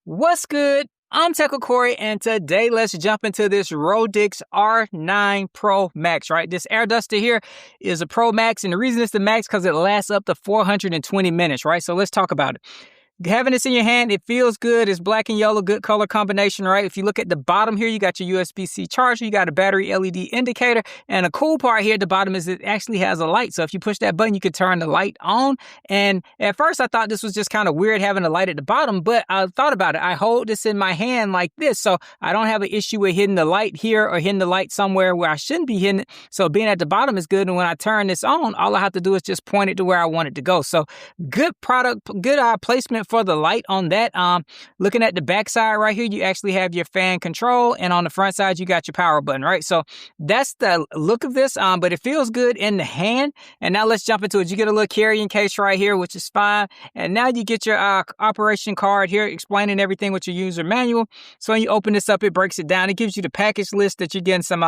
What's good? I'm Techo Corey, and today let's jump into this Roedix R9 Pro Max, right? This air duster here is a Pro Max, and the reason it's the Max because it lasts up to 420 minutes, right? So let's talk about it. Having this in your hand, it feels good. It's black and yellow, good color combination, right? If you look at the bottom here, you got your USB-C charger, you got a battery LED indicator, and a cool part here at the bottom is it actually has a light. So if you push that button, you can turn the light on. And at first I thought this was just kind of weird having a light at the bottom, but I thought about it. I hold this in my hand like this, so I don't have an issue with hitting the light here or hitting the light somewhere where I shouldn't be hitting it. So being at the bottom is good. And when I turn this on, all I have to do is just point it to where I want it to go. So good product, good placement for the light on that. Looking at the back side right here, you actually have your fan control, and on the front side you got your power button, right? So that's the look of this, but it feels good in the hand. And now let's jump into it. You get a little carrying case right here, which is fine, and now you get your operation card here explaining everything with your user manual. So when you open this up, it breaks it down. It gives you the package list that you're getting some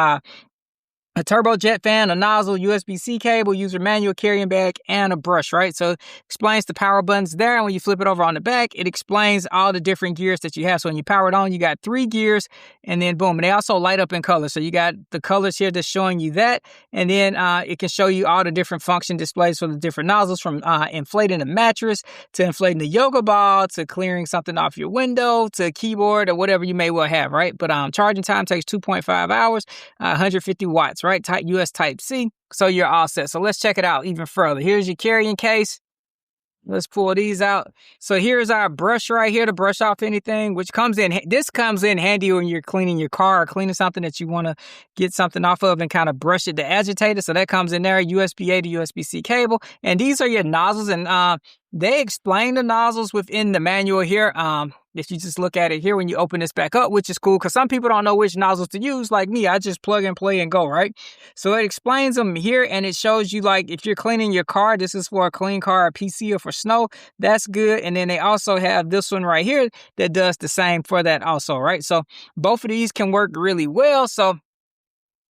a turbojet fan, a nozzle, USB-C cable, user manual, carrying bag, and a brush, right? So it explains the power buttons there. And when you flip it over on the back, it explains all the different gears that you have. So when you power it on, you got 3 gears, and then boom. And they also light up in color. So you got the colors here that's showing you that. And then it can show you all the different function displays for the different nozzles, from inflating the mattress to inflating the yoga ball to clearing something off your window to keyboard or whatever you may well have, right? But charging time takes 2.5 hours, 150 watts, right? Type US Type-C, so you're all set. So let's check it out even further. Here's your carrying case. Let's pull these out. So here's our brush right here to brush off anything, which comes in. This comes in handy when you're cleaning your car or cleaning something that you want to get something off of and kind of brush it to agitate it. So that comes in there, USB-A to USB-C cable. And these are your nozzles, and they explain the nozzles within the manual here. If you just look at it here when you open this back up, which is cool because some people don't know which nozzles to use. Like me, I just plug and play and go, right? So it explains them here, and it shows you, like, if you're cleaning your car, this is for a clean car or PC or for snow. That's good. And then they also have this one right here that does the same for that also, right? So both of these can work really well. So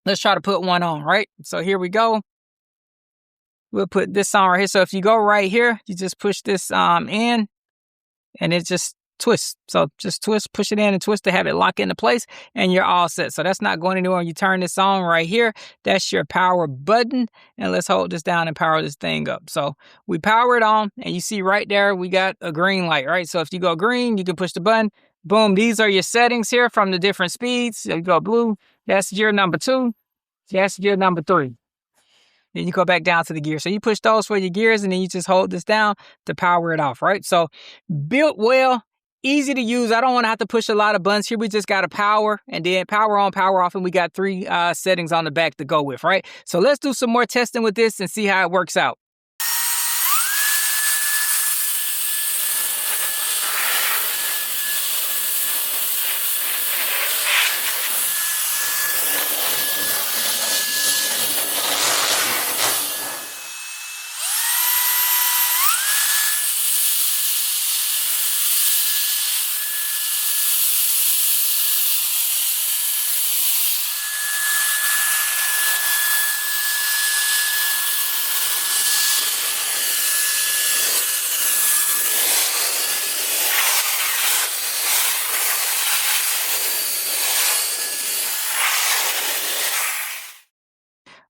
let's try to put one on, right? So here we go. We'll put this on right here. So if you go right here, you just push this in, and it just twists. So just twist, push it in and twist to have it lock into place, and you're all set. So that's not going anywhere. When you turn this on right here, that's your power button. And let's hold this down and power this thing up. So we power it on, and you see right there, we got a green light, right? So if you go green, you can push the button. Boom. These are your settings here from the different speeds. So you go blue, that's gear number 2. That's gear number 3. Then you go back down to the gear. So you push those for your gears, and then you just hold this down to power it off, right? So built well, easy to use. I don't want to have to push a lot of buttons here. We just got to power and then power on, power off, and we got 3 settings on the back to go with, right? So let's do some more testing with this and see how it works out.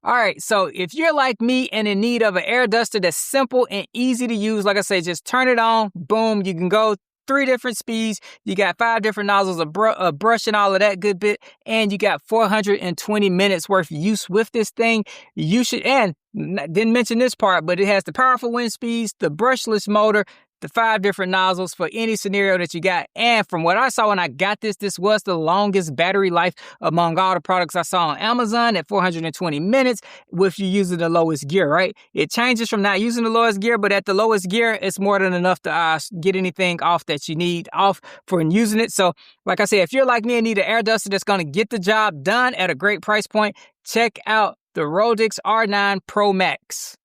All right, so if you're like me and in need of an air duster that's simple and easy to use, like I say, just turn it on, boom, you can go 3 different speeds. You got 5 different nozzles, a brush and all of that good bit, and you got 420 minutes worth of use with this thing. You should, and didn't mention this part, but it has the powerful wind speeds, the brushless motor, the 5 different nozzles for any scenario that you got. And from what I saw when I got this, this was the longest battery life among all the products I saw on Amazon at 420 minutes with you using the lowest gear, right? It changes from not using the lowest gear, but at the lowest gear, it's more than enough to get anything off that you need off for using it. So like I said, if you're like me and need an air duster that's going to get the job done at a great price point, check out the Roedix R9 Pro Max.